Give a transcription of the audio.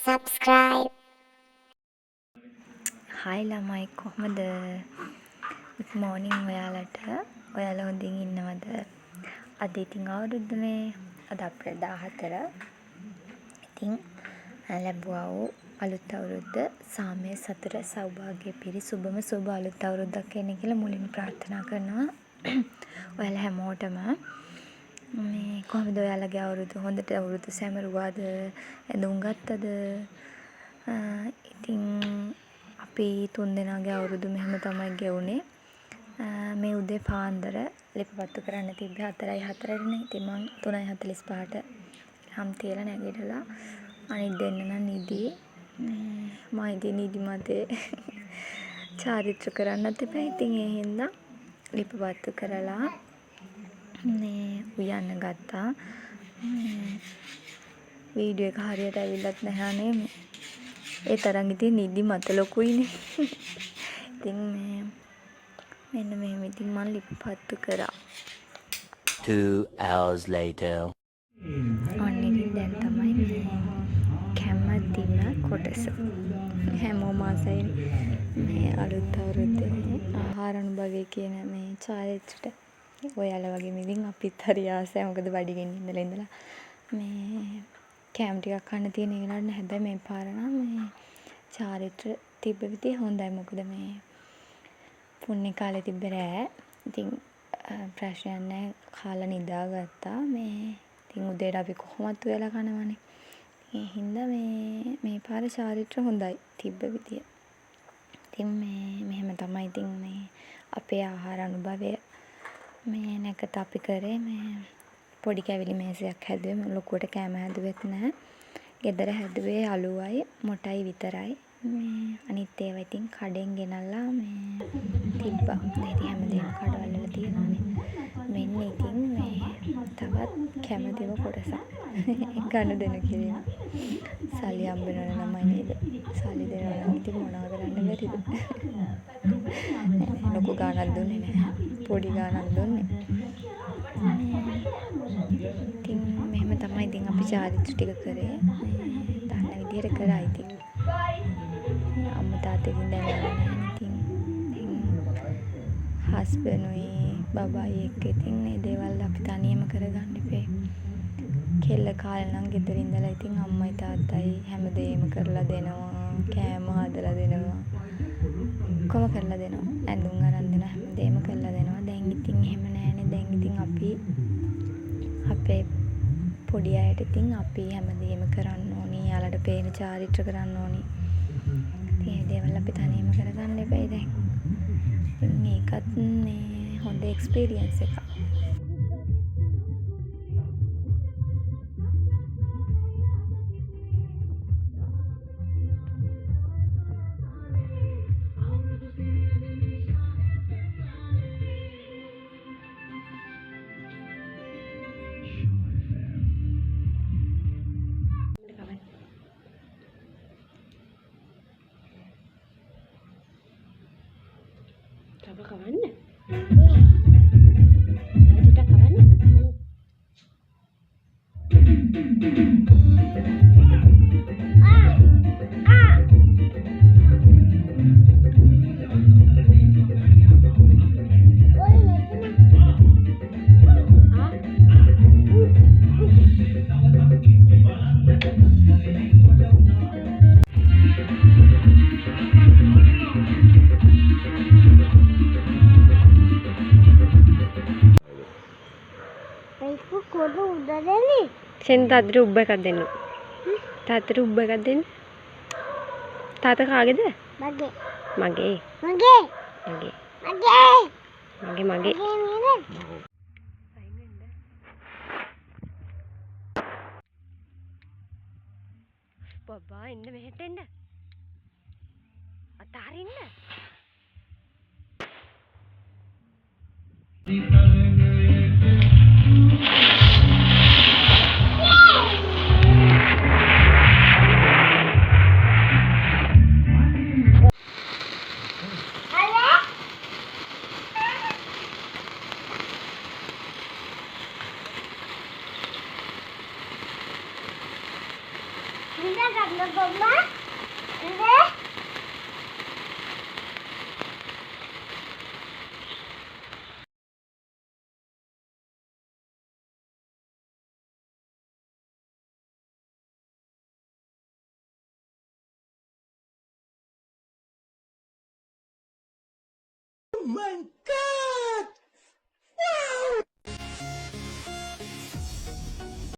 subscribe. Hi ළමයි කොහමද? good morning ඔයාලට. ඔයාලා හොඳින් ඉන්නවද? අද ඉතින් අවුරුද්දනේ. අද අප්‍රේල් 14. ඉතින් ලැබුවා වූ අලුත් අවුරුද්ද සාමය සතුට සෞභාග්‍ය පිරි සුබම සුබ අලුත් අවුරුද්දක් එන්න කියලා මුලින්ම ප්‍රාර්ථනා කරනවා. ඔයාලා හැමෝටම මේ කොහොමද ඔයාලගේ අවුරුදු හොඳට අවුරුදු සැමරුවාද? ඇඳුම් ගත්තද? ඉතින් අපි 3 දෙනාගේ අවුරුදු මෙහෙම තමයි ගෙවුනේ. මේ උදේ පාන්දර ලිපපත්තු කරන්න තිබ්බේ 4:04ටනේ. ඉතින් මං 3:45ට හම් තියලා නැගිටලා අනිත් දෙන්න නම් නිදි. මම ඉතින් නිදිමතේ චාරිත්‍ර කරන්නත් එපා. ඉතින් ඒ හින්දා ලිපපත්තු කරලා මේ උයන්න ගත්තා. වීඩියෝ එක හරියට ඇවිල්ලත් නැහැ නේ. ඒ තරම් ඉතින් නිදිමත ලොකුයිනේ. ඉතින් මෙන්න මෙහෙම ඉතින් මම ලිපපත්තු කරා. 2 hours later. ඔන්න ඉතින් දැන් තමයි මේ කැමැතිම කොටස. හැමෝම ආසයි මේ අලුත් අවුරුද්දේ ආහාර අනුභවය කියන මේ චාරිත්‍රයට. ඔයාලා වගේ මිලින් අපිත් හරි ආසයි. මොකද බඩගින්න ඉඳලා මේ කෑම ටිකක් කන්න තියෙන එක නෑ. හැබැයි මේ පාර නම් මේ චාරිත්‍ර තිබ්බ විදිය හොඳයි. මොකද මේ පුණ්‍ය කාලේ තිබ්බ රෑ. ඉතින් ප්‍රශ්නයක් නෑ. කාලා නිදාගත්තා. මේ ඉතින් උදේට අපි කොහොමත් උයලා කනවනේ. ඒ හින්දා මේ පාර චාරිත්‍ර හොඳයි තිබ්බ විදිය. ඉතින් මෙහෙම තමයි ඉතින් මේ අපේ ආහාර අනුභවය මේ නැකත අපි කරේ මේ පොඩි කැවිලි මේසයක් හැදුවේ. ලොකුවට කෑම හැදුවෙත් නැහැ. ගෙදර හැදුවේ අලුවයි මොටයි විතරයි. මේ අනිත් ඒවා ඉතින් කඩෙන් ගෙනල්ලා මේ තිබ්බා. ඉතින් හැමදේම කඩවල වල තියෙනවානේ. මෙන්න ඉතින් මේ තවත් කැමතිම කොටසක්. ගනුදෙනු කිරීම. සල්ලි හම්බ වෙනවනේ ළමයි නේද? සල්ලි දෙනවා නම් ඉතින් මොනවා කරන්න බැරිද? ලොකු ගාණක් දුන්නේ නැහැ. පොඩි ගාණක් දුන්නේ. ඉතින් මෙහෙම තමයි ඉතින් අපි චාරිත්‍ර ටික කරේ. දන්න විදිහට කරා ඉතින්. අම්මා තාත්තා ඉතින් දැනගන්න නැහැ ඉතින්. හස්බන්ඩ්ුයි බබායි එක්ක ඉතින් මේ දේවල් අපි තනියම කරගන්න ඉපේ. කෙල්ල කාලේ නම් ගෙදර ඉඳලා ඉතින් අම්මයි තාත්තයි හැමදේම කරලා දෙනවා. කෑම හදලා දෙනවා. කොහොම කරලා දෙනවා. ඇඳුම් අරන් දෙනවා. හැමදේම කරලා දෙනවා. දැන් ඉතින් එහෙම නැහැනේ. දැන් ඉතින් අපි අපේ පොඩි අයට ඉතින් අපි හැමදේම කරන්න ඕනි. යාළට පේන චාරිත්‍ර කරන්න ඕනි. ඉතින් මේ දේවල් අපි තනියම කරගන්න එපයි දැන්. ඉතින් මේකත් මේ හොඳ එක්ස්පීරියන්ස් එකක්. Coba kawan. Kita kawan. Sen තාත්තට උබ්බ එකක් දෙන්න. තාත්තට උබ්බ එකක් දෙන්න. තාත්තා කාගේද? මගේ. මගේ. මගේ. මගේ. මගේ. මගේ. මගේ. බබා එන්න මෙහෙට එන්න. අතාරින්න. My God!